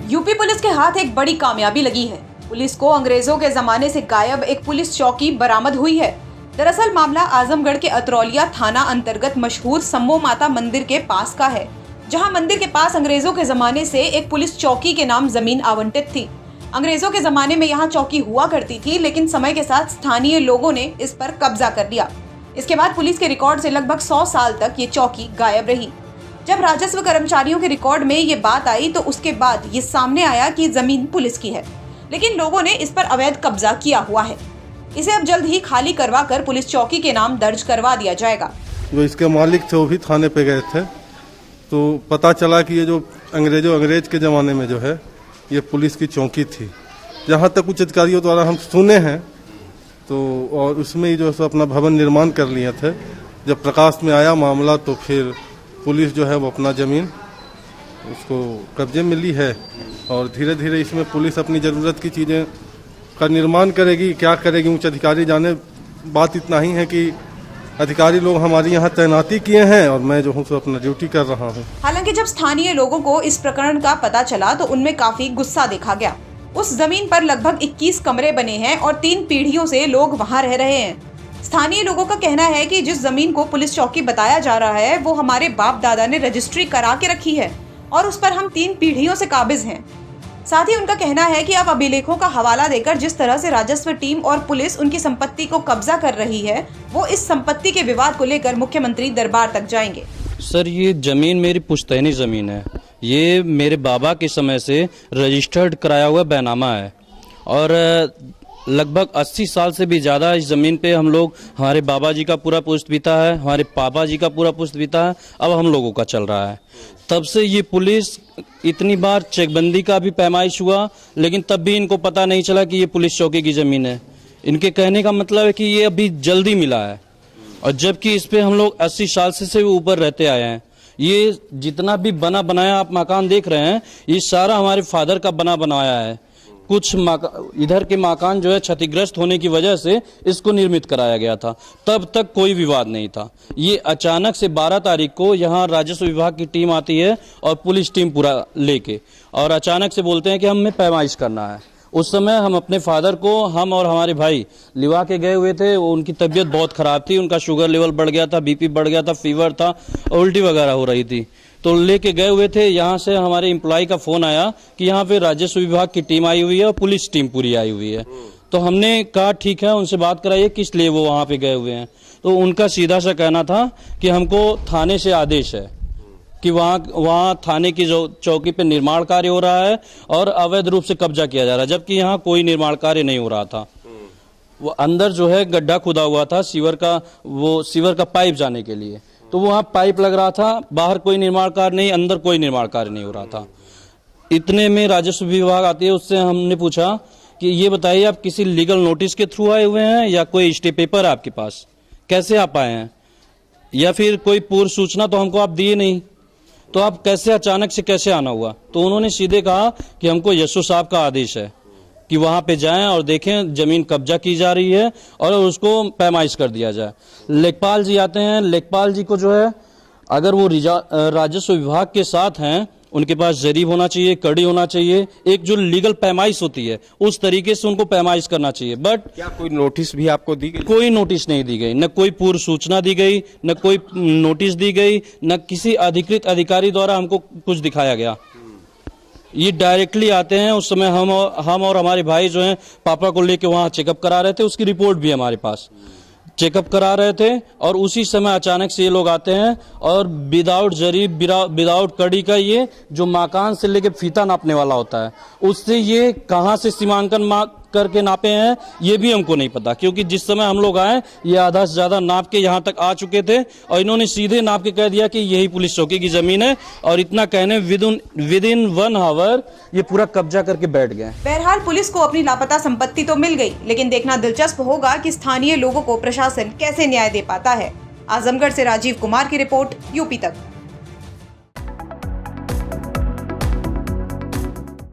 UP police के हाथ एक बड़ी कामयाबी लगी है। पुलिस को अंग्रेजों के जमाने से गायब एक पुलिस चौकी बरामद हुई है। दरअसल मामला आजमगढ़ के अतरौलिया थाना अंतर्गत मशहूर सम्मो माता मंदिर के पास का है, जहां मंदिर के पास अंग्रेजों के जमाने से एक पुलिस चौकी के नाम जमीन आवंटित थी। अंग्रेजों के जमाने में यहाँ चौकी हुआ करती थी, लेकिन समय के साथ स्थानीय लोगों ने इस पर कब्जा कर लिया। इसके बाद पुलिस के रिकॉर्ड से लगभग 100 साल तक ये चौकी गायब रही। जब राजस्व कर्मचारियों के रिकॉर्ड में ये बात आई तो उसके बाद ये सामने आया कि जमीन पुलिस की है, लेकिन लोगों ने इस पर अवैध कब्जा किया हुआ है। इसे अब जल्द ही खाली करवा कर पुलिस चौकी के नाम दर्ज करवा दिया जाएगा। जो इसके मालिक थे वो भी थाने पे गए थे, तो पता चला कि ये जो अंग्रेज के ज़माने में जो है ये पुलिस की चौकी थी। जहाँ तक उच्च अधिकारियों द्वारा हम सुने हैं तो, और उसमें ही जो है अपना भवन निर्माण कर लिए थे। जब प्रकाश में आया मामला तो फिर पुलिस जो है वो अपना ज़मीन उसको कब्जे में ली है और धीरे धीरे इसमें पुलिस अपनी ज़रूरत की चीज़ें का निर्माण करेगी। क्या करेगी उच्च अधिकारी जाने। बात इतना ही है कि अधिकारी लोग हमारे यहाँ तैनाती किए हैं और मैं जो हूँ सो अपना ड्यूटी कर रहा हूँ। हालांकि जब स्थानीय लोगों को इस प्रकरण का पता चला तो उनमें काफी गुस्सा देखा गया। उस जमीन पर लगभग 21 कमरे बने हैं और 3 पीढ़ियों से लोग वहाँ रह रहे हैं। स्थानीय लोगों का कहना है कि जिस जमीन को पुलिस चौकी बताया जा रहा है वो हमारे बाप दादा ने रजिस्ट्री करा के रखी है और उस पर हम 3 पीढ़ियों से काबिज हैं। साथ ही उनका कहना है कि अब अभिलेखों का हवाला देकर जिस तरह से राजस्व टीम और पुलिस उनकी संपत्ति को कब्जा कर रही है, वो इस संपत्ति के विवाद को लेकर मुख्यमंत्री दरबार तक जाएंगे। सर, ये जमीन मेरी पुश्तैनी जमीन है। ये मेरे बाबा के समय से रजिस्टर्ड कराया हुआ बैनामा है और लगभग 80 साल से भी ज़्यादा इस ज़मीन पे हम लोग, हमारे बाबा जी का पूरा पुश्त बीता है, हमारे पापा जी का पूरा पुश्त बीता है, अब हम लोगों का चल रहा है। तब से ये पुलिस इतनी बार चेकबंदी का भी पैमाइश हुआ, लेकिन तब भी इनको पता नहीं चला कि ये पुलिस चौकी की ज़मीन है। इनके कहने का मतलब है कि ये अभी जल्दी मिला है, और जबकि इस पर हम लोग 80 साल से ऊपर रहते आए हैं। ये जितना भी बना बनाया आप मकान देख रहे हैं, ये सारा हमारे फादर का बना बनाया है। कुछ इधर के मकान जो है क्षतिग्रस्त होने की वजह से इसको निर्मित कराया गया था। तब तक कोई विवाद नहीं था। ये अचानक से 12 तारीख को यहाँ राजस्व विभाग की टीम आती है और पुलिस टीम पूरा लेके, और अचानक से बोलते हैं कि हमें पैमाइश करना है। उस समय हम अपने फादर को, हम और हमारे भाई लिवा के गए हुए थे। उनकी तबीयत बहुत खराब थी, उनका शुगर लेवल बढ़ गया था, बीपी बढ़ गया था, फीवर था, उल्टी वगैरह हो रही थी, तो लेके गए हुए थे। यहाँ से हमारे एम्प्लॉय का फोन आया कि यहाँ पे राजस्व विभाग की टीम आई हुई है और पुलिस टीम पूरी आई हुई है। तो हमने कहा ठीक है, उनसे बात कराइए किस लिए वो वहाँ पे गए हुए हैं। तो उनका सीधा सा कहना था कि हमको थाने से आदेश है कि वहाँ थाने की जो चौकी पे निर्माण कार्य हो रहा है और अवैध रूप से कब्जा किया जा रहा है, जबकि यहाँ कोई निर्माण कार्य नहीं हो रहा था। वो अंदर जो है गड्ढा खुदा हुआ था सीवर का पाइप जाने के लिए, तो वहाँ पाइप लग रहा था। बाहर कोई निर्माण कार्य नहीं, अंदर कोई निर्माण कार्य नहीं हो रहा था। इतने में राजस्व विभाग आती है, उससे हमने पूछा कि ये बताइए आप किसी लीगल नोटिस के थ्रू आए हुए हैं या कोई स्टे पेपर है आपके पास, कैसे आप आए हैं, या फिर कोई पूर्व सूचना तो हमको आप दिए नहीं, तो आप कैसे अचानक से कैसे आना हुआ। तो उन्होंने सीधे कहा कि हमको यशो साहब का आदेश है कि वहां पे जाएं और देखें जमीन कब्जा की जा रही है और उसको पैमाइश कर दिया जाए। लेखपाल जी आते हैं। लेखपाल जी को जो है, अगर वो राजस्व विभाग के साथ हैं, उनके पास जरीब होना चाहिए, कड़ी होना चाहिए, एक जो लीगल पैमाइश होती है उस तरीके से उनको पैमाइश करना चाहिए। बट क्या कोई नोटिस भी आपको दी गई? कोई नोटिस नहीं दी गई, न कोई पूर्व सूचना दी गई, न कोई नोटिस दी गई, न किसी अधिकृत अधिकारी द्वारा हमको कुछ दिखाया गया। ये डायरेक्टली आते हैं। उस समय हम और हमारे भाई जो हैं पापा को लेके वहाँ चेकअप करा रहे थे, उसकी रिपोर्ट भी हमारे पास, चेकअप करा रहे थे, और उसी समय अचानक से ये लोग आते हैं और विदाउट जरीब, विदाउट कड़ी का, ये जो मकान से लेके फीता नापने वाला होता है, उससे ये कहाँ से सीमांकन करके नापे हैं ये भी हमको नहीं पता, क्योंकि जिस समय हम लोग आए ये आधा से ज्यादा नाप के यहाँ तक आ चुके थे और इन्होंने सीधे नाप के कह दिया कि यही पुलिस चौकी की जमीन है, और इतना कहने विद इन 1 आवर ये पूरा कब्जा करके बैठ गए। बहरहाल पुलिस को अपनी लापता संपत्ति तो मिल गई, लेकिन देखना दिलचस्प होगा कि स्थानीय लोगों को प्रशासन कैसे न्याय दे पाता है। आजमगढ़ से राजीव कुमार की रिपोर्ट, यूपी तक।